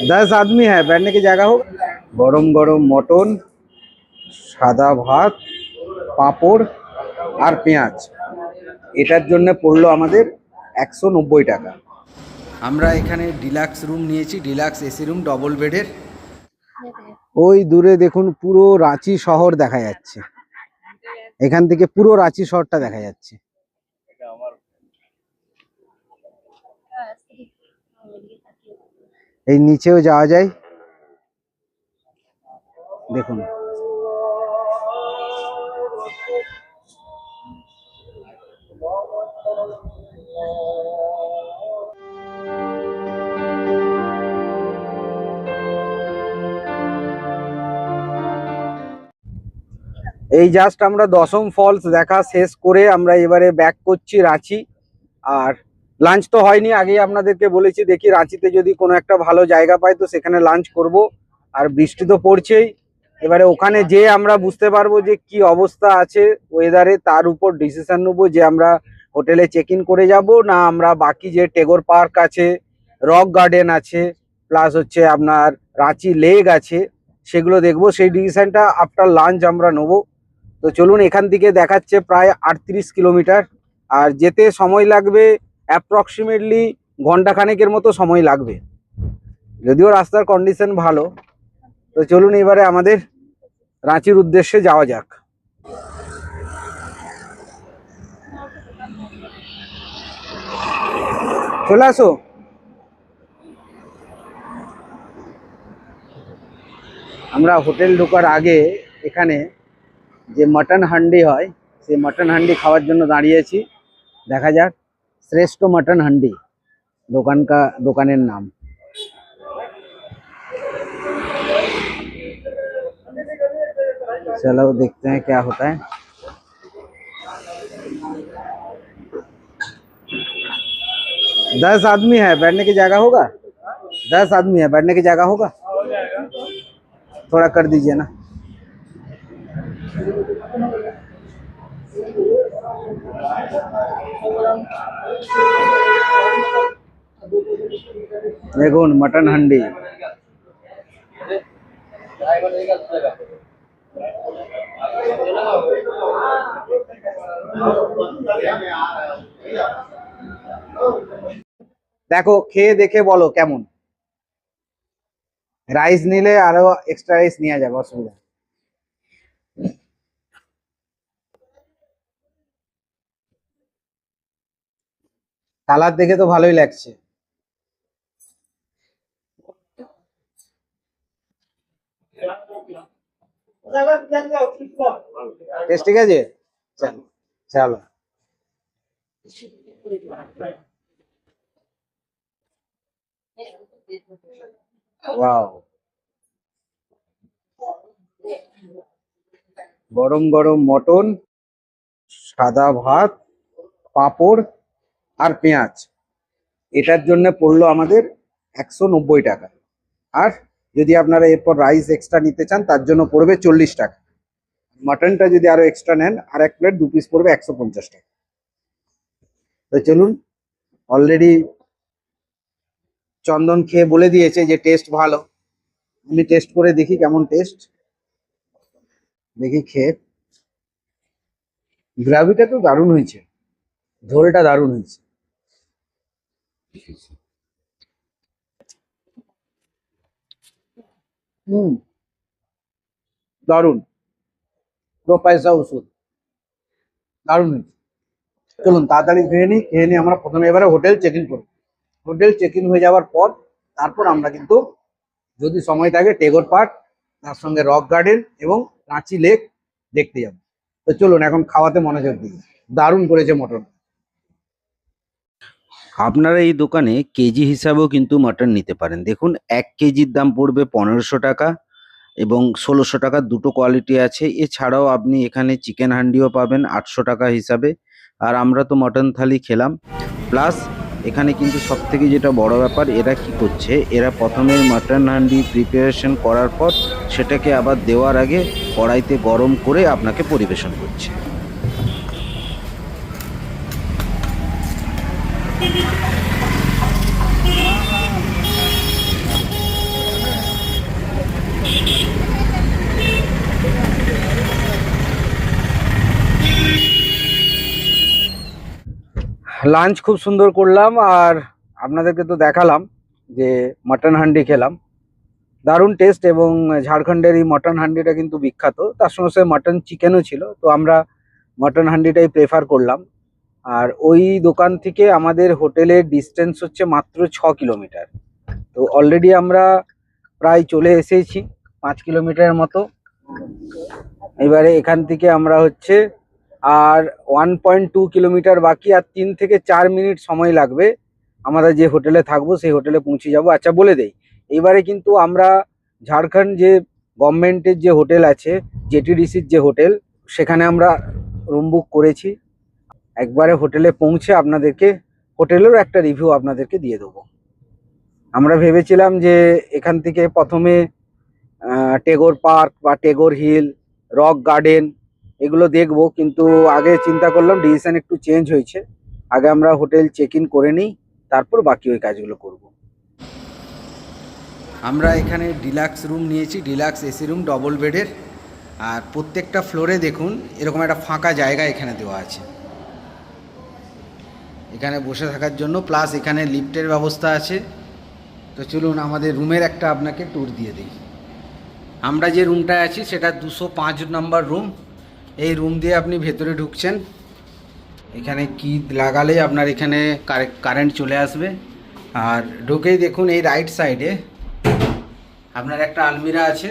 दस आदमी है, बैठने की जगह हो। गरम गरम मटन, সাদা ভাত, পাঁপড় আর পেঁয়াজ, এটার জন্য পড়লো আমাদের 190 টাকা। আমরা এখানে ডিলাক্স রুম নিয়েছি, ডিলাক্স এসি রুম, ডবল বেডের। ওই দূরে দেখুন পুরো রাঁচি শহর দেখা যাচ্ছে, এখান থেকে পুরো রাঁচি শহরটা দেখা যাচ্ছে। এই নিচেও যাওয়া যায়, দেখুন। এই জাস্ট আমরা দশম ফলস দেখা শেষ করে আমরা এবারে ব্যাক করছি রাঁচি। আর লাঞ্চ তো হয়নি, আগেই আপনাদেরকে বলেছি, দেখি রাঁচিতে যদি কোনো একটা ভালো জায়গা পাই তো সেখানে লাঞ্চ করব। আর বৃষ্টি তো পড়ছেই, এবারে ওখানে যে আমরা বুঝতে পারবো যে কি অবস্থা আছে ওয়েদারে, তার উপর ডিসিশন নেবো যে আমরা হোটেলে চেক ইন করে যাব না আমরা বাকি যে টেগোর পার্ক আছে, রক গার্ডেন আছে, প্লাস হচ্ছে আপনার রাঁচি লেক আছে, সেগুলো দেখবো। সেই ডিসিশনটা আফটার লাঞ্চ আমরা নেবো। তো চলুন, এখান থেকে দেখাচ্ছে প্রায় 38 কিলোমিটার, আর যেতে সময় লাগবে অ্যাপ্রক্সিমেটলি ঘন্টাখানেকের মতো সময় লাগবে, যদিও রাস্তার কন্ডিশন ভালো। তো চলুন এবারে আমাদের রাঁচির উদ্দেশ্যে যাওয়া যাক। চলে আসো। আমরা হোটেল ঢোকার আগে এখানে যে মটন হান্ডি হয় সেই মটন হান্ডি খাওয়ার জন্য দাঁড়িয়েছি। দেখা যাক, শ্রেষ্ঠ মটন হান্ডি দোকানের নাম। चलो देखते हैं क्या होता है। दस आदमी है, बैठने की जगह होगा? 10 आदमी है, बैठने की जगह होगा? थोड़ा कर दीजिए ना। দেখুন মটন হান্ডি, দেখো খেয়ে দেখে বলো কেমন। রাইস নিলে আরো এক্সট্রা রাইস নিয়ে যাবে, অসুবিধা। কালার দেখে তো ভালোই লাগছে। টেস্ট ঠিক আছে, চলো চলো। ওয়াও, গরম গরম মটন, সাদা ভাত, পাঁপড় আর পেঁয়াজ, এটার জন্য পড়লো আমাদের 190 টাকা। আর যদি আপনারা এরপর রাইস এক্সট্রা নিতে চান তার জন্য পড়বে 40 টাকা। মাটনটা যদি আরো এক্সট্রা নেন আর এক প্লেট 2 পিস পড়বে 150 টাকা। তো চলুন, অলরেডি চন্দন খেয়ে বলে দিয়েছে যে টেস্ট ভালো, আমি টেস্ট করে দেখি কেমন টেস্ট। দেখি খেয়ে। গ্রাভিটা তো দারুণ হয়েছে, ঝোলটা দারুণ হয়েছে। দারুণ, দো পয়সা ওষুধ, দারুণ হয়েছে। চলুন তাড়াতাড়ি খেয়ে নিই আমরা প্রথমে এবারে হোটেল চেক ইন করবো। হোটেল চেক ইন হয়ে যাওয়ার পর তারপর আমরা কিন্তু যদি সময় থাকে টেগোর পার্ক, তার সঙ্গে রক গার্ডেন এবং রাঁচি লেক দেখতে যাবো। তো চলুন এখন খাওয়াতে মনোযোগ দিই। দারুণ করেছে মটন। আপনারা এই দোকানে কেজি হিসাবেও কিন্তু মাটন নিতে পারেন। দেখুন 1 কেজির দাম পড়বে 1500 টাকা এবং 1600 টাকার দুটো কোয়ালিটি আছে। এছাড়াও আপনি এখানে চিকেন হান্ডিও পাবেন 800 টাকা হিসাবে। আর আমরা তো মটন থালি খেলাম। প্লাস এখানে কিন্তু সবথেকে যেটা বড় ব্যাপার, এরা কি করছে, এরা প্রথমে মটন হান্ডি প্রিপারেশন করার পর সেটাকে আবার দেওয়ার আগে কড়াইতে গরম করে আপনাকে পরিবেশন করছে। লাঞ্চ খুব সুন্দর করলাম, আর আপনাদেরকে তো দেখালাম যে মাটন হান্ডি খেলাম, দারুণ টেস্ট। এবং ঝাড়খণ্ডের এই মটন হান্ডিটা কিন্তু বিখ্যাত, তার সঙ্গে সঙ্গে মটন চিকেনও ছিল, তো আমরা মটন হান্ডিটাই প্রেফার করলাম। আর ওই দোকান থেকে আমাদের হোটেলের ডিস্টেন্স হচ্ছে মাত্র 6 কিলোমিটার। তো অলরেডি আমরা প্রায় চলে এসেছি 5 কিলোমিটারের মতো। এবারে এখান থেকে আমরা হচ্ছে আর 1.2 কিলোমিটার বাকি, আর 3 থেকে 4 মিনিট সময় লাগবে আমরা যে হোটেলে থাকবো সেই হোটেলে পৌঁছে যাব। আচ্ছা বলে দেই, এবারে কিন্তু আমরা ঝাড়খণ্ড যে গভর্নমেন্টের যে হোটেল আছে, জেটিডিসির যে হোটেল, সেখানে আমরা রুম বুক করেছি। একবারে হোটেলে পৌঁছে আপনাদেরকে হোটেলেরও একটা রিভিউ আপনাদেরকে দিয়ে দেবো। আমরা ভেবেছিলাম যে এখান থেকে প্রথমে টেগোর পার্ক বা টেগোর হিল, রক গার্ডেন এগুলো দেখবো, কিন্তু আগে চিন্তা করলাম ডিসিশন একটু চেঞ্জ হয়েছে, আগে আমরা হোটেল চেক ইন করে নিই, তারপর বাকি ওই কাজগুলো করব। আমরা এখানে ডিলাক্স রুম নিয়েছি, ডিলাক্স এসি রুম, ডবল বেডের। আর প্রত্যেকটা ফ্লোরে দেখুন এরকম একটা ফাঁকা জায়গা এখানে দেওয়া আছে এখানে বসে থাকার জন্য, প্লাস এখানে লিফটের ব্যবস্থা আছে। তো চলুন আমাদের রুমের একটা আপনাকে ট্যুর দিয়ে দিই। আমরা যে রুমটায় আছি সেটা 205 নম্বর রুম। এই রুম দিয়ে আপনি ভেতরে ঢুকছেন, এখানে কি লাগালেই আপনার এখানে কারেন্ট চলে আসবে। আর ঢুকেই দেখুন এই রাইট সাইডে আপনার একটা আলমিরা আছে,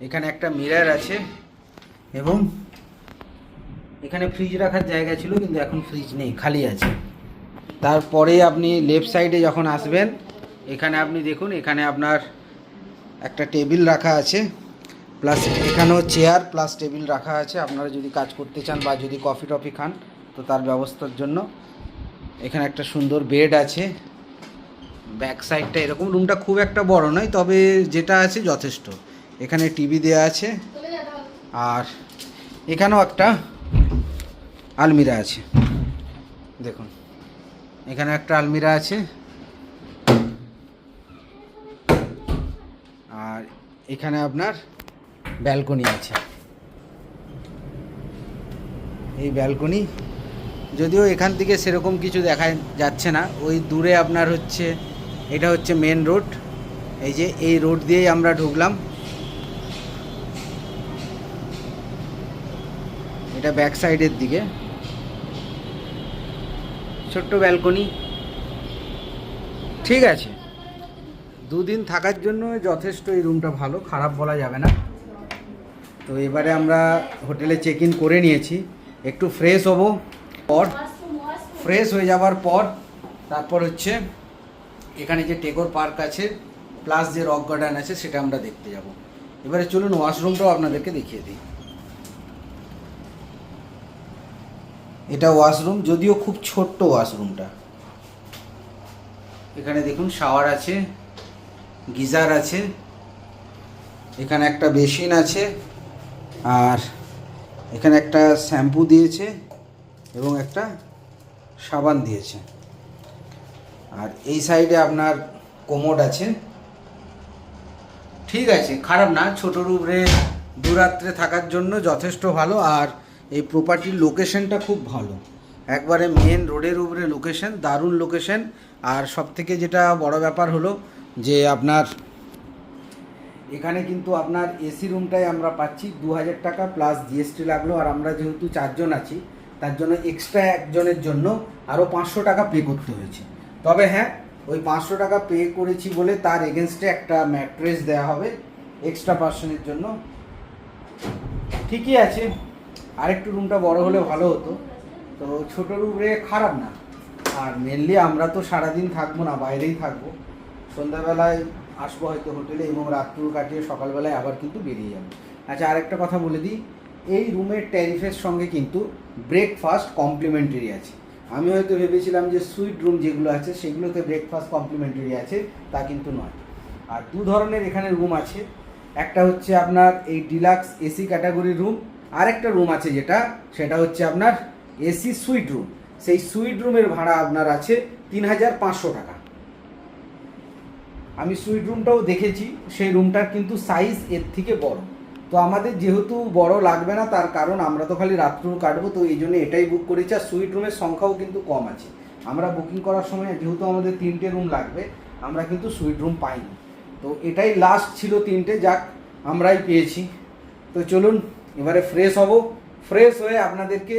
এখানে একটা মিরর আছে, এবং এখানে ফ্রিজ রাখার জায়গা ছিল কিন্তু এখন ফ্রিজ নেই, খালি আছে। তারপরে আপনি লেফট সাইডে যখন আসবেন, এখানে আপনি দেখুন এখানে আপনার একটা টেবিল রাখা আছে, প্লাস এখানেও চেয়ার প্লাস টেবিল রাখা আছে, আপনারা যদি কাজ করতে চান বা যদি কফি টফি খান তো তার ব্যবস্থার জন্য। এখানে একটা সুন্দর বেড আছে, ব্যাক সাইডটা এরকম। রুমটা খুব একটা বড় নয়, তবে যেটা আছে যথেষ্ট। এখানে টিভি দেওয়া আছে, আর এখানেও একটা আলমিরা আছে, দেখুন এখানে একটা আলমিরা আছে। আর এখানে আপনার ব্যালকনি আছে, এই ব্যালকনি যদিও এখান থেকে সেরকম কিছু দেখা যাচ্ছে না, ওই দূরে আপনার হচ্ছে এটা হচ্ছে মেন রোড। এই যে এই রোড দিয়েই আমরা ঢুকলাম, এটা ব্যাক সাইডের দিকে ছোট্ট ব্যালকনি। ঠিক আছে, দুদিন থাকার জন্য যথেষ্ট, এই রুমটা ভালো, খারাপ বলা যাবে না। তো এবারে আমরা হোটেলে চেক ইন করে নিয়েছি, একটু ফ্রেশ হব, পর ফ্রেশ হয়ে যাওয়ার পর তারপর হচ্ছে এখানে যে টেগোর পার্ক আছে প্লাস যে রক গার্ডেন আছে সেটা আমরা দেখতে যাব। এবারে চলুন ওয়াশরুমটাও আপনাদেরকে দেখিয়ে দিই। এটা ওয়াশরুম, যদিও খুব ছোট্ট ওয়াশরুমটা। এখানে দেখুন শাওয়ার আছে, গিজার আছে, এখানে একটা বেসিন আছে, আর এখানে একটা শ্যাম্পু দিয়েছে এবং একটা সাবান দিয়েছে। আর এই সাইডে আপনার কোমোড আছে। ঠিক আছে, খারাপ না, ছোটো রুমে দুরাত্রে থাকার জন্য যথেষ্ট ভালো। আর এই প্রপার্টির লোকেশনটা খুব ভালো, একবারে মেন রোডের উপরে লোকেশন, দারুণ লোকেশন। আর সবথেকে যেটা বড় ব্যাপার হলো যে আপনার এখানে কিন্তু আপনার এসি রুমটাই আমরা পাচ্ছি 2000 টাকা প্লাস জিএসটি লাগলো। আর আমরা যেহেতু 4 জন আছি তার জন্য এক্সট্রা একজনের জন্য আরও 500 টাকা পে করতে হয়েছে। তবে হ্যাঁ, ওই 500 টাকা পে করেছি বলে তার এগেনস্টে একটা ম্যাট্রেস দেওয়া হবে এক্সট্রা পার্সনের জন্য। ঠিকই আছে, আরেকটু রুমটা বড় হলে ভালো হতো। তো ছোটো রুমে খারাপ না। আর মেনলি আমরা তো সারাদিন থাকবো না, বাইরেই থাকবো, সন্ধ্যাবেলায় আসবো হয়তো হোটেলে এবং রাত্র কাটিয়ে সকালবেলায় আবার কিন্তু বেরিয়ে যাবো। আচ্ছা, আরেকটা কথা বলে দিই, এই রুমের ট্যারিফের সঙ্গে কিন্তু ব্রেকফাস্ট কমপ্লিমেন্টারি আছে। আমি হয়তো ভেবেছিলাম যে সুইট রুম যেগুলো আছে সেগুলোতে ব্রেকফাস্ট কমপ্লিমেন্টারি আছে, তা কিন্তু নয়। আর দু ধরনের এখানে রুম আছে, একটা হচ্ছে আপনার এই ডিলাক্স এসি ক্যাটাগরির রুম, আর একটা রুম আছে সেটা হচ্ছে আপনার এসি সুইট রুম, সেই সুইট রুমের ভাড়া আপনার আছে 3,500 টাকা। আমি সুইট রুমটাও দেখেছি, সেই রুমটার কিন্তু সাইজ এর থেকে বড়। তো আমাদের যেহেতু বড় লাগবে না, তার কারণ আমরা তো খালি রাত্র কাটবো, তো এই জন্য এটাই বুক করেছি। আর সুইট রুমের সংখ্যাও কিন্তু কম আছে। আমরা বুকিং করার সময় যেহেতু আমাদের 3টে রুম লাগবে, আমরা কিন্তু সুইট রুম পাইনি। তো এটাই লাস্ট ছিল 3টে, যাক আমরাই পেয়েছি। তো চলুন এবারে ফ্রেশ হব, ফ্রেশ হয়ে আপনাদেরকে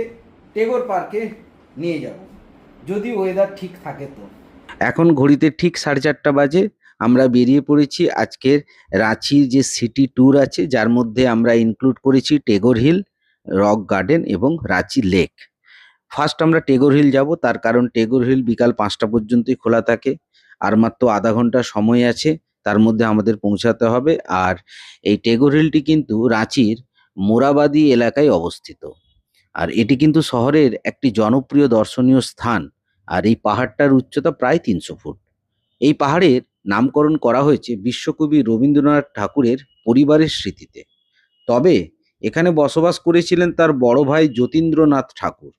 টেগোর পার্কে নিয়ে যাব, যদি ওয়েদার ঠিক থাকে তো। এখন ঘড়িতে ঠিক 4:30 বাজে। আমরা বেরিয়ে পড়েছি আজকের রাঁচির যে সিটি ট্যুর আছে, যার মধ্যে আমরা ইনক্লুড করেছি টেগোর হিল, রক গার্ডেন এবং রাঁচি লেক। ফার্স্ট আমরা টেগোর হিল যাব, তার কারণ টেগোর হিল বিকাল 5টা পর্যন্তই খোলা থাকে। আর মাত্র আধা ঘন্টা সময় আছে, তার মধ্যে আমাদের পৌঁছাতে হবে। আর এই টেগোর হিলটি কিন্তু রাঁচির মোরাবাদি এলাকায় অবস্থিত। আর এটি কিন্তু শহরের একটি জনপ্রিয় দর্শনীয় স্থান। আর এই পাহাড়টার উচ্চতা প্রায় 300 ফুট। এই পাহাড়ের নামকরণ করা হয়েছে বিশ্বকবি রবীন্দ্রনাথ ঠাকুরের পরিবারের স্মৃতিতে। তবে এখানে বসবাস করেছিলেন তার বড় ভাই যতীন্দ্রনাথ ঠাকুর।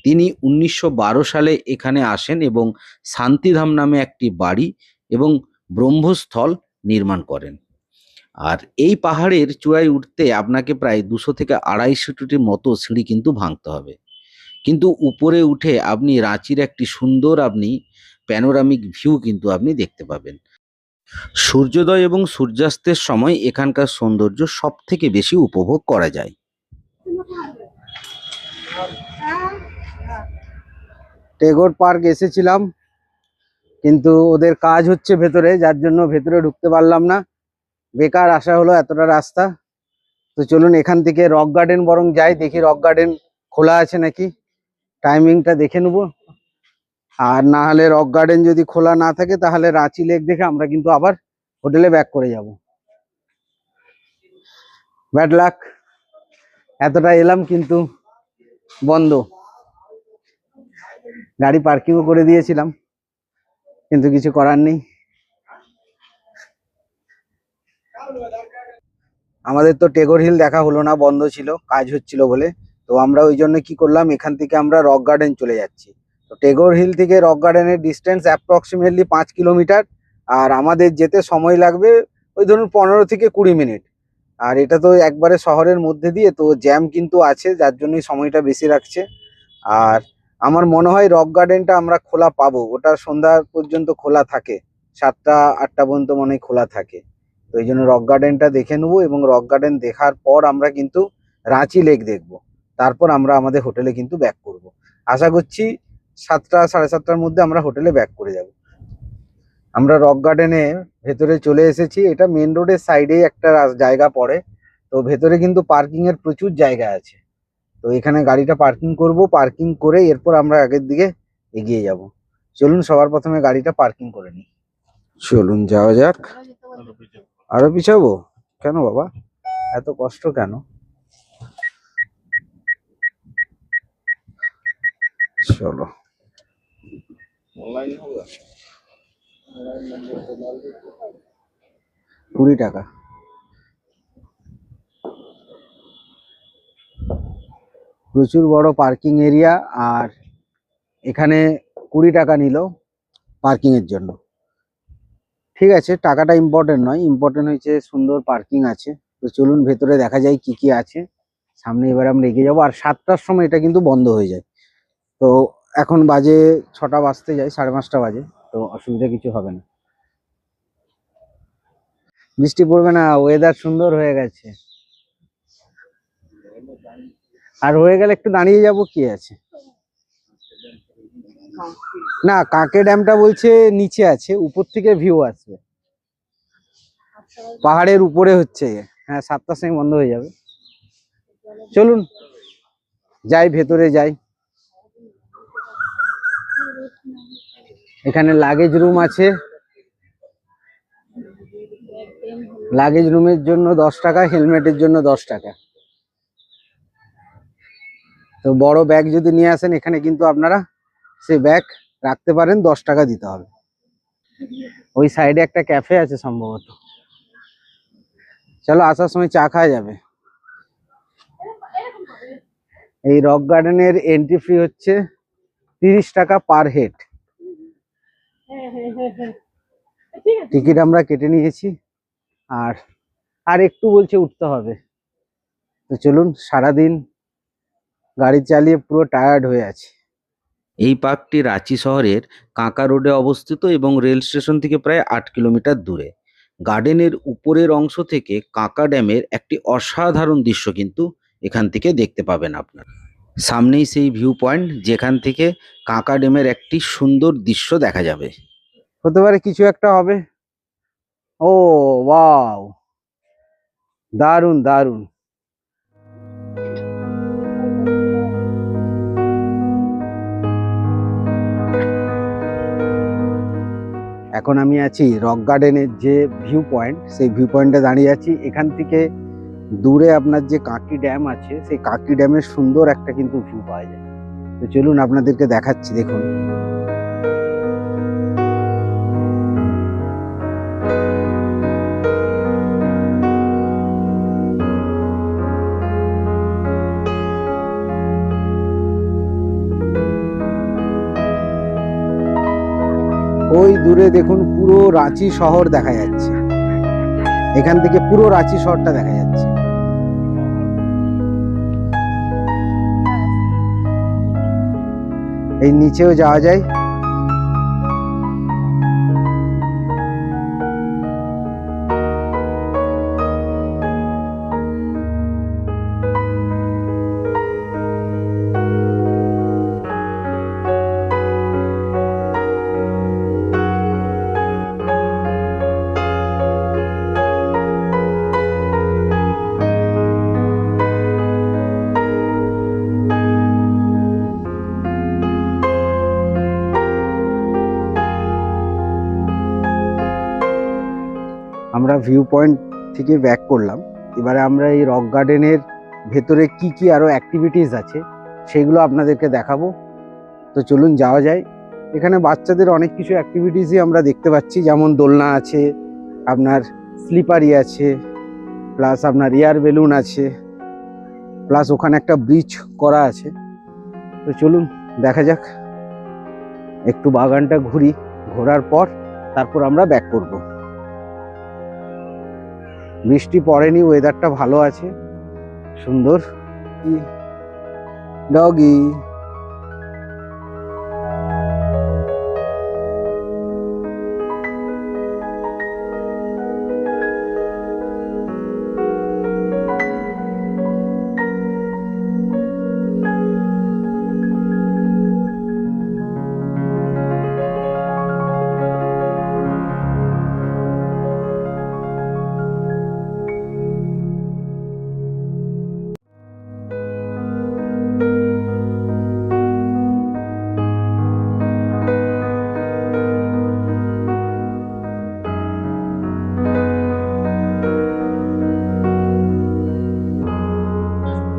তিনি 1912 সালে এখানে আসেন এবং শান্তিধাম নামে একটি বাড়ি এবং ব্রহ্মস্থল নির্মাণ করেন। আর এই পাহাড়ের চূড়ায় উঠতে আপনাকে প্রায় 200 থেকে 250টির মতো সিঁড়ি কিন্তু ভাঙতে হবে। কিন্তু উপরে উঠে আপনি রাঁচির একটি সুন্দর প্যানোরামিক ভিউ কিন্তু আপনি দেখতে পাবেন। সূর্যোদয় এবং সূর্যাস্তের সময় এখানকার সৌন্দর্য সব থেকে বেশি উপভোগ করা যায়। টেগোর পার্ক এসেছিলাম, কিন্তু ওদের কাজ হচ্ছে ভেতরে, যার জন্য ভেতরে ঢুকতে পারলাম না। বেকার আসা হলো এতটা রাস্তা। তো চলুন এখান থেকে রক গার্ডেন বরং যাই, দেখি রক গার্ডেন খোলা আছে নাকি, টাইমিংটা দেখে নেবো। আর না হলে রক গার্ডেন যদি খোলা না থাকে, তাহলে রাঁচি লেক দেখে আমরা কিন্তু আবার হোটেলে ব্যাক করে যাব। ব্যাড লাক, এতটা এলাম কিন্তু বন্ধ। গাড়ি পার্কিংও করে দিয়েছিলাম, কিন্তু কিছু করার নেই। আমাদের তো টেগোর হিল দেখা হলো না, বন্ধ ছিল, কাজ হচ্ছিল বলে। তো আমরা ওই জন্য কি করলাম, এখান থেকে আমরা রক গার্ডেন চলে যাচ্ছি। তো টেগোর হিল থেকে রক গার্ডেনের ডিস্টেন্স অ্যাপ্রক্সিমেটলি 5 কিলোমিটার। আর আমাদের যেতে সময় লাগবে ওই ধরুন 15 থেকে 20 মিনিট। আর এটা তো একবারে শহরের মধ্যে দিয়ে, তো জ্যাম কিন্তু আছে, যার জন্যই সময়টা বেশি রাখছে। আর আমার মনে হয় রক গার্ডেনটা আমরা খোলা পাবো, ওটা সন্ধ্যা পর্যন্ত খোলা থাকে, 7টা 8টা পর্যন্ত মনে হয় খোলা থাকে। তো এই জন্য রক গার্ডেনটা দেখে নেবো, এবং রক গার্ডেন দেখার পর আমরা কিন্তু রাঁচি লেক দেখবো। তারপর আমরা আমাদের হোটেলে কিন্তু ব্যাক করব। আশা করছি 7টা 7:30টার মধ্যে আমরা হোটেলে ব্যাক করে যাব। আমরা রক গার্ডেনে ভেতরে চলে এসেছি। এটা মেন রোডের সাইডেই একটা জায়গা পড়ে। তো ভেতরে কিন্তু পার্কিং এর প্রচুর জায়গা আছে। তো এখানে গাড়িটা পার্কিং করব, পার্কিং করে এরপর আমরা আগের দিকে এগিয়ে যাব। চলুন সবার প্রথমে গাড়িটা পার্কিং করে নিই। চলুন যাওয়া যাক। আরো পিছাবো কেন বাবা, এত কষ্ট কেন? চলো। 20 টাকা। প্রচুর বড় পার্কিং এরিয়া। আর এখানে 20 টাকা নিল পার্কিং এর জন্য। ঠিক আছে, টাকাটা ইম্পর্টেন্ট নয়, ইম্পর্টেন্ট হয়েছে সুন্দর পার্কিং আছে। তো চলুন ভেতরে দেখা যায় কি কি আছে। সামনে এবার আমরা এগিয়ে যাবো। আর 7টার সময় এটা কিন্তু বন্ধ হয়ে যায়। তো এখন বাজে 6টা বাজতে যায়, 5:30 বাজে। তো অসুবিধা কিছু হবে না, বৃষ্টি পড়বে না, ওয়েদার সুন্দর হয়ে গেছে। আর হয়ে গেলে একটু দাঁড়িয়ে যাব, কি আছে। না, কাঁকে ড্যামটা বলছে নিচে আছে, উপর থেকে ভিউ আসবে, পাহাড়ের উপরে হচ্ছে। হ্যাঁ, 7টার সময় বন্ধ হয়ে যাবে। চলুন যাই, ভেতরে যাই। এখানে লাগেজ রুম আছে, লাগেজ রুমের জন্য 10 টাকা, হেলমেটের জন্য 10 টাকা। তো বড় ব্যাগ যদি নিয়ে আসেন, এখানে কিন্তু আপনারা সেই ব্যাগ রাখতে পারেন, 10 টাকা দিতে হবে। ওই সাইডে একটা ক্যাফে আছে সম্ভবত। চলো, আসার সময় চা খাওয়া যাবে। এই রক গার্ডেনের এন্ট্রি ফি হচ্ছে 30 টাকা পার হেড। টিকিট আমরা কেটে নিয়েছি, আর আর একটু বলছে উঠতে হবে। তো চলুন, সারাদিন গাড়ি চালিয়ে পুরো টায়ার্ড হয়ে আছে। এই পার্কটি রাঁচি শহরের কাঁকা রোডে অবস্থিত এবং রেল স্টেশন থেকে প্রায় 8 কিলোমিটার দূরে। গার্ডেনের উপরের অংশ থেকে কাঁকা ড্যামের একটি অসাধারণ দৃশ্য কিন্তু এখান থেকে দেখতে পাবেন আপনারা। সামনেই সেই ভিউ পয়েন্ট, যেখান থেকে কাঁকা ড্যামের একটি সুন্দর দৃশ্য দেখা যাবে। হতে পারে কিছু একটা হবে। ও ওয়াও, দারুণ দারুণ। এখন আমি আছি রক গার্ডেনের যে ভিউ পয়েন্ট, সেই ভিউ পয়েন্টে দাঁড়িয়ে আছি। এখান থেকে দূরে আপনার যে কাঁকি ড্যাম আছে, সেই কাঁকি ড্যামের সুন্দর একটা কিন্তু ভিউ পাওয়া যায়। তো চলুন আপনাদেরকে দেখাচ্ছি, দেখুন। ওই দূরে দেখুন পুরো রাঁচি শহর দেখা যাচ্ছে। এখান থেকে পুরো রাঁচি শহরটা দেখা যাচ্ছে। এই নিচেও যাওয়া যায়। আমরা ভিউ পয়েন্ট থেকে ব্যাক করলাম। এবারে আমরা এই রক গার্ডেনের ভেতরে কি কি আরো অ্যাক্টিভিটিস আছে সেগুলো আপনাদেরকে দেখাবো। তো চলুন যাওয়া যায়। এখানে বাচ্চাদের অনেক কিছু অ্যাক্টিভিটিসই আমরা দেখতে পাচ্ছি, যেমন দোলনা আছে, আপনার স্লিপারি আছে, প্লাস আপনার এয়ার বেলুন আছে, প্লাস ওখানে একটা ব্রিজ করা আছে। তো চলুন দেখা যাক, একটু বাগানটা ঘুরি, ঘোরার পর তারপর আমরা ব্যাক করব। বৃষ্টি পড়েনি, ওয়েদারটা ভালো আছে, সুন্দর। ডগি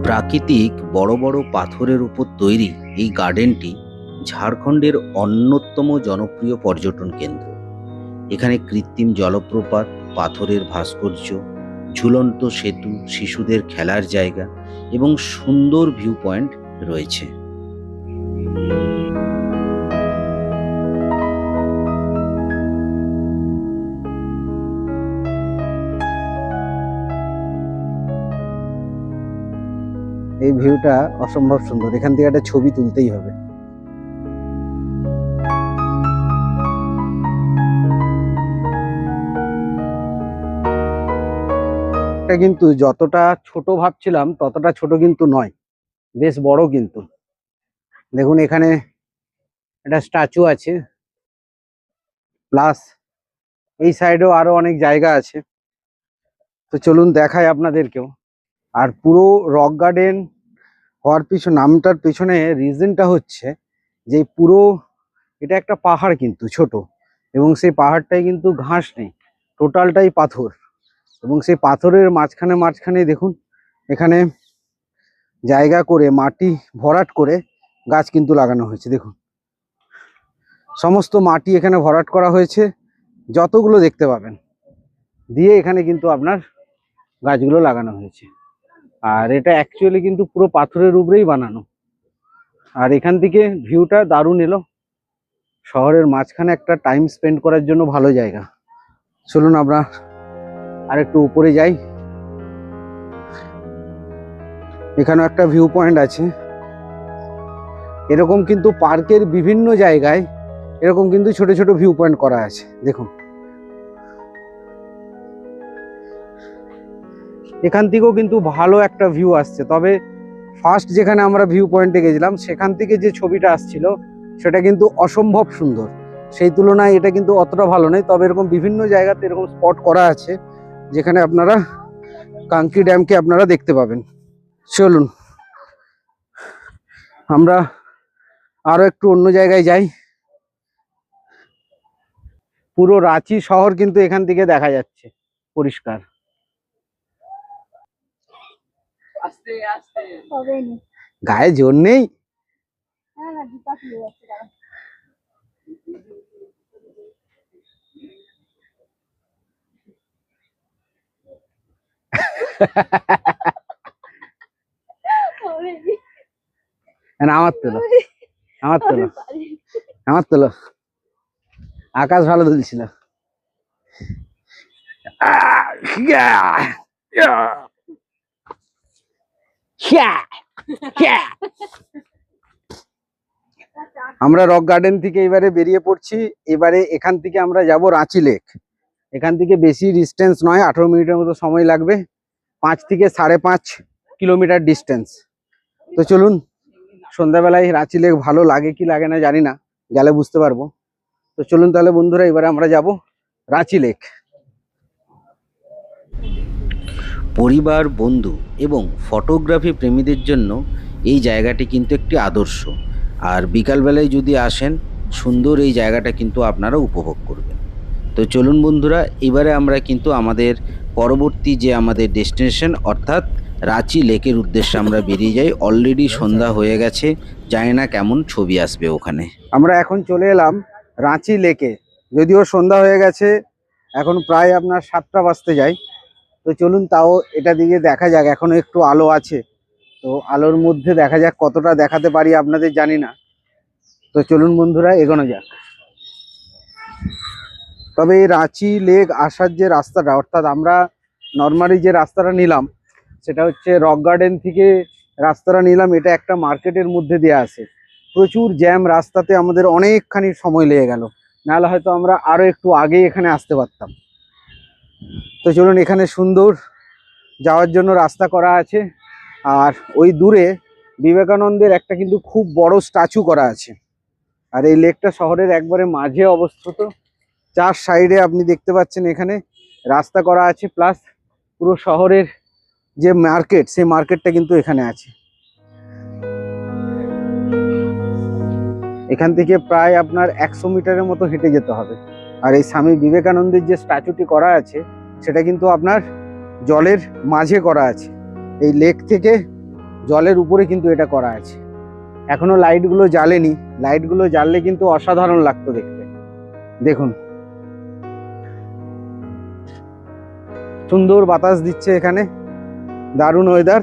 প্রাকৃতিক বড় বড় পাথরের উপর তৈরি এই গার্ডেনটি ঝাড়খণ্ডের অন্যতম জনপ্রিয় পর্যটন কেন্দ্র। এখানে কৃত্রিম জলপ্রপাত, পাথরের ভাস্কর্য, ঝুলন্ত সেতু, শিশুদের খেলার জায়গা এবং সুন্দর ভিউ পয়েন্ট রয়েছে। এই ভিউটা অসম্ভব সুন্দর, এখান থেকে একটা ছবি তুলতেই হবে। এটা কিন্তু যতটা ছোট ভাবছিলাম ততটা ছোট কিন্তু নয়, বেশ বড় কিন্তু। দেখুন এখানে একটা স্ট্যাচু আছে, প্লাস এই সাইডেও আরো অনেক জায়গা আছে। তো চলুন দেখাই আপনাদেরকেও। আর পুরো রক গার্ডেন হওয়ার নামটার পেছনে রিজনটা হচ্ছে যে পুরো এটা একটা পাহাড় কিন্তু ছোট, এবং সেই পাহাড়টাই কিন্তু ঘাস নেই, টোটালটাই পাথর। এবং সেই পাথরের মাঝখানে মাঝখানে দেখুন এখানে জায়গা করে মাটি ভরাট করে গাছ কিন্তু লাগানো হয়েছে। দেখুন সমস্ত মাটি এখানে ভরাট করা হয়েছে, যতগুলো দেখতে পাবেন দিয়ে এখানে কিন্তু আপনার গাছগুলো লাগানো হয়েছে। আর এটা অ্যাকচুয়ালি কিন্তু পুরো পাথরের উপরেই বানানো। আর এখান থেকে ভিউটা দারুণ এলো, শহরের মাঝখানে একটা টাইম স্পেন্ড করার জন্য ভালো জায়গা। চলুন আমরা আর একটু উপরে যাই। এখানেও একটা ভিউ পয়েন্ট আছে। এরকম কিন্তু পার্কের বিভিন্ন জায়গায় এরকম কিন্তু ছোট ছোট ভিউ পয়েন্ট করা আছে। দেখুন এখান থেকেও কিন্তু ভালো একটা ভিউ আসছে। তবে ফার্স্ট যেখানে আমরা ভিউ পয়েন্টে গেছিলাম সেখান থেকে যে ছবিটা আসছিল সেটা কিন্তু অসম্ভব সুন্দর, সেই তুলনায় এটা কিন্তু অতটা ভালো নয়। তবে এরকম বিভিন্ন জায়গাতে এরকম স্পট করা আছে যেখানে আপনারা কাঙ্কি ড্যামকে আপনারা দেখতে পাবেন। চলুন আমরা আরো একটু অন্য জায়গায় যাই। পুরো রাঁচি শহর কিন্তু এখান থেকে দেখা যাচ্ছে পরিষ্কার। গায়ে জোর নেই। আমার তোলো, আমার তোলো, আমার তোলো। আকাশ ভালো তুলছিল। আমরা রক গার্ডেন থেকে এবারে বেরিয়ে পড়ছি। এবারে এখান থেকে আমরা যাব রাঁচি লেক। এখান থেকে বেশি ডিস্টেন্স নয়, 18 মিনিটের মতো সময় লাগবে, 5 থেকে 5.5 কিলোমিটার ডিস্টেন্স। তো চলুন, সন্ধ্যাবেলায় রাঁচি লেক ভালো লাগে কি লাগে না জানি না, গেলে বুঝতে পারবো। তো চলুন তাহলে বন্ধুরা, এবারে আমরা যাব রাঁচি লেক। পরিবার, বন্ধু এবং ফটোগ্রাফি প্রেমীদের জন্য এই জায়গাটি কিন্তু একটি আদর্শ। আর বিকালবেলায় যদি আসেন, সুন্দর এই জায়গাটা কিন্তু আপনারা উপভোগ করবেন। তো চলুন বন্ধুরা, এবারে আমরা কিন্তু আমাদের পরবর্তী যে আমাদের ডেস্টিনেশন অর্থাৎ রাঁচি লেকের উদ্দেশ্যে আমরা বেরিয়ে যাই। অলরেডি সন্ধ্যা হয়ে গেছে, জানি না কেমন ছবি আসবে ওখানে। আমরা এখন চলে এলাম রাঁচি লেকে। যদিও সন্ধ্যা হয়ে গেছে, এখন প্রায় আপনার 7টা বাজতে যায়। তো চলুন তাও এটা দিকে দেখা যাক, এখনো একটু আলো আছে। তো আলোর মধ্যে দেখা যাক কতটা দেখাতে পারি আপনাদের, জানি না। তো চলুন বন্ধুরা, এগোনো যাক। তবে এই রাঁচি লেক আসার যে রাস্তাটা, অর্থাৎ আমরা নর্মালি যে রাস্তাটা নিলাম সেটা হচ্ছে রক গার্ডেন থেকে রাস্তাটা নিলাম, এটা একটা মার্কেটের মধ্যে দিয়ে আসে। প্রচুর জ্যাম রাস্তাতে, আমাদের অনেকখানি সময় লেগে গেল, নাহলে হয়তো আমরা আরো একটু আগে এখানে আসতে পারতাম। তো চলুন, এখানে সুন্দর যাওয়ার জন্য রাস্তা করা আছে। আর ওই দূরে বিবেকানন্দের একটা কিন্তু খুব বড় স্ট্যাচু করা আছে। আর এই লেকটা শহরের একবারে মাঝে অবস্থিত। 4 সাইডে আপনি দেখতে পাচ্ছেন এখানে রাস্তা করা আছে, প্লাস পুরো শহরের যে মার্কেট, সেই মার্কেটটা কিন্তু এখানে আছে। এখান থেকে প্রায় আপনার 100 মিটারের মতো হেঁটে যেতে হবে। আর এই স্বামী বিবেকানন্দের যে স্ট্যাচুটি করা আছে সেটা কিন্তু আপনার জলের মাঝে করা আছে। এই লেক থেকে জলের উপরে কিন্তু এটা করা আছে। এখনো লাইটগুলো জ্বালেনি, লাইটগুলো জ্বাললে কিন্তু অসাধারণ লাগতো দেখতে। দেখুন সুন্দর বাতাস দিচ্ছে এখানে, দারুণ ওয়েদার।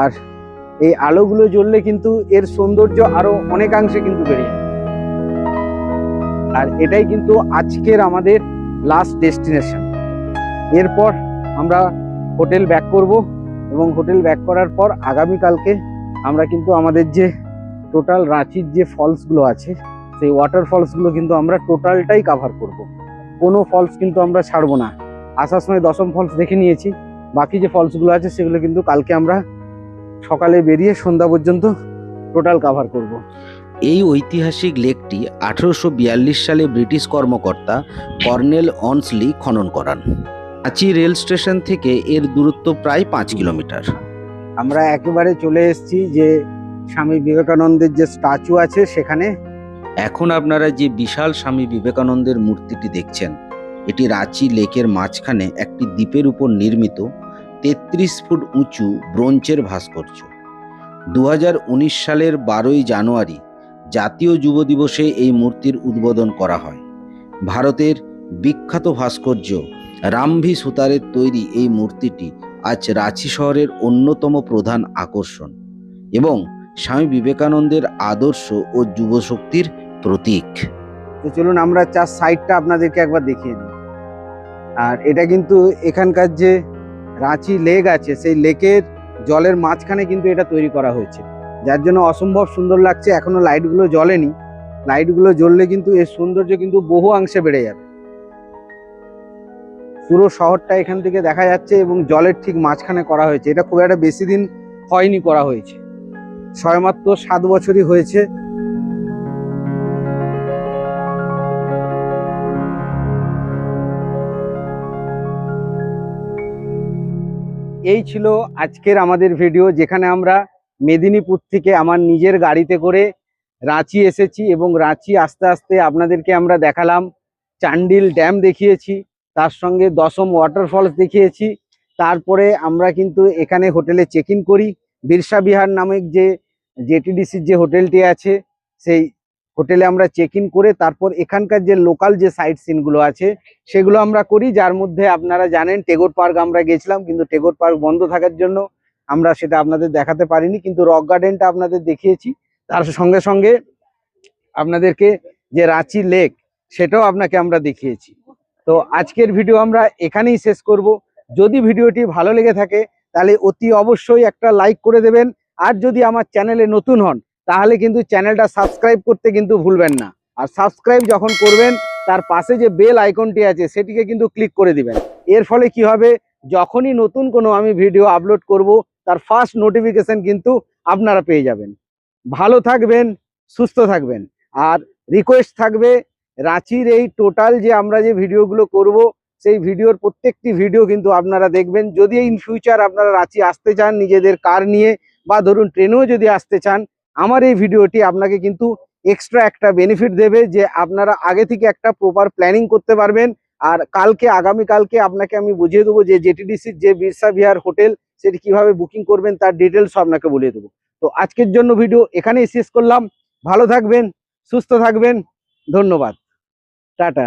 আর এই আলোগুলো জ্বললে কিন্তু এর সৌন্দর্য আরো অনেকাংশে কিন্তু বেড়ে যায়। আর এটাই কিন্তু আজকের আমাদের লাস্ট ডেস্টিনেশন। এরপর আমরা হোটেল ব্যাক করব, এবং হোটেল ব্যাক করার পর আগামীকালকে আমরা কিন্তু আমাদের যে টোটাল রাঁচির যে ফলসগুলো আছে সেই ওয়াটার ফলসগুলো কিন্তু আমরা টোটালটাই কাভার করব। কোনো ফলস কিন্তু আমরা ছাড়বো না। আসার সময় দশম ফলস দেখে নিয়েছি, বাকি যে ফলসগুলো আছে সেগুলো কিন্তু কালকে আমরা সকালে বেরিয়ে সন্ধ্যা পর্যন্ত টোটাল কাভার করব। এই ঐতিহাসিক লেকটি 1842 সালে ব্রিটিশ কর্মকর্তা কর্নেল অনসলি খনন করান। রাঁচি রেল স্টেশন থেকে এর দূরত্ব প্রায় 5 কিলোমিটার। আমরা একেবারে চলে এসেছি যে স্বামী বিবেকানন্দের যে স্ট্যাচু আছে সেখানে। এখন আপনারা যে বিশাল স্বামী বিবেকানন্দের মূর্তিটি দেখছেন, এটি রাঁচি লেকের মাঝখানে একটি দ্বীপের উপর নির্মিত 33 ফুট উঁচু ব্রোঞ্জের ভাস্কর্য। 2019 সালের 12ই জানুয়ারি জাতীয় যুব দিবসে এই মূর্তির উদ্বোধন করা হয়। ভারতের বিখ্যাত ভাস্কর্য রামভি সুতারের তৈরি এই মূর্তিটি আজ রাঁচি শহরের অন্যতম প্রধান আকর্ষণ এবং স্বামী বিবেকানন্দের আদর্শ ও যুবশক্তির প্রতীক। তো চলুন আমরা চার সাইডটা আপনাদেরকে একবার দেখিয়ে দিই। আর এটা কিন্তু এখানকার যে রাঁচি লেক আছে সেই লেকের জলের মাঝখানে কিন্তু এটা তৈরি করা হয়েছে, যার জন্য অসম্ভব সুন্দর লাগছে। এখনো লাইটগুলো জ্বলেনি, লাইটগুলো জ্বললে কিন্তু এর সৌন্দর্য কিন্তু বহু অংশে বেড়ে যাবে। পুরো শহরটা এখান থেকে দেখা যাচ্ছে এবং জলের ঠিক মাঝখানে করা হয়েছে। এটা খুব একটা বেশি দিন হয়নি করা হয়েছে, সবেমাত্র 7 বছরই হয়েছে। এই ছিল আজকের আমাদের ভিডিও, যেখানে আমরা মেদিনীপুর থেকে আমার নিজের গাড়িতে করে রাঁচি এসেছি এবং রাঁচি আস্তে আস্তে আপনাদেরকে আমরা দেখালাম। চান্ডিল ড্যাম দেখিয়েছি, তার সঙ্গে দশম ওয়াটারফলস দেখিয়েছি। তারপরে আমরা কিন্তু এখানে হোটেলে চেক ইন করি। বিরসা বিহার নামক যে জেটিডিসির যে হোটেলটি আছে সেই হোটেলে আমরা চেক ইন করে তারপর এখানকার যে লোকাল যে সাইট সিনগুলো আছে সেগুলো আমরা করি, যার মধ্যে আপনারা জানেন টেগোর পার্ক আমরা গেছিলাম, কিন্তু টেগোর পার্ক বন্ধ থাকার জন্য আমরা সেটা আপনাদের দেখাতে পারিনি, কিন্তু রক গার্ডেনটা আপনাদের দেখিয়েছি। তার সঙ্গে সঙ্গে আপনাদেরকে যে রাঁচি লেক সেটাও আপনাকে আমরা দেখিয়েছি। তো আজকের ভিডিও আমরা এখানেই শেষ করব। যদি ভিডিওটি ভালো লেগে থাকে তাহলে অতি অবশ্যই একটা লাইক করে দেবেন, আর যদি আমার চ্যানেলে নতুন হন তাহলে কিন্তু চ্যানেলটা সাবস্ক্রাইব করতে কিন্তু ভুলবেন না। আর সাবস্ক্রাইব যখন করবেন তার পাশে যে বেল আইকনটি আছে সেটিকে কিন্তু ক্লিক করে দিবেন। এর ফলে কি হবে, যখনই নতুন কোনো আমি ভিডিও আপলোড করব তার ফার্স্ট নোটিফিকেশন কিন্তু আপনারা পেয়ে যাবেন। ভালো থাকবেন, সুস্থ থাকবেন। আর রিকোয়েস্ট থাকবে, রাঁচির এই টোটাল যে আমরা যে ভিডিওগুলো করব সেই ভিডিওর প্রত্যেকটি ভিডিও কিন্তু আপনারা দেখবেন। যদি ইন ফিউচার আপনারা রাঁচি আসতে চান নিজেদের কার নিয়ে বা ধরুন ট্রেনেও যদি আসতে চান, আমার এই ভিডিওটি আপনাকে কিন্তু এক্সট্রা একটা বেনিফিট দেবে, যে আপনারা আগে থেকে একটা প্রপার প্ল্যানিং করতে পারবেন। আর আগামীকালকে আপনাকে আমি বুঝিয়ে দেবো যে জেটিডিসির যে বিরসা বিহার হোটেল সেটি কিভাবে বুকিং করবেন তার ডিটেলস আপনাকে বলে দেবো। তো আজকের জন্য ভিডিও এখানেই শেষ করলাম। ভালো থাকবেন, সুস্থ থাকবেন, ধন্যবাদ, টাটা।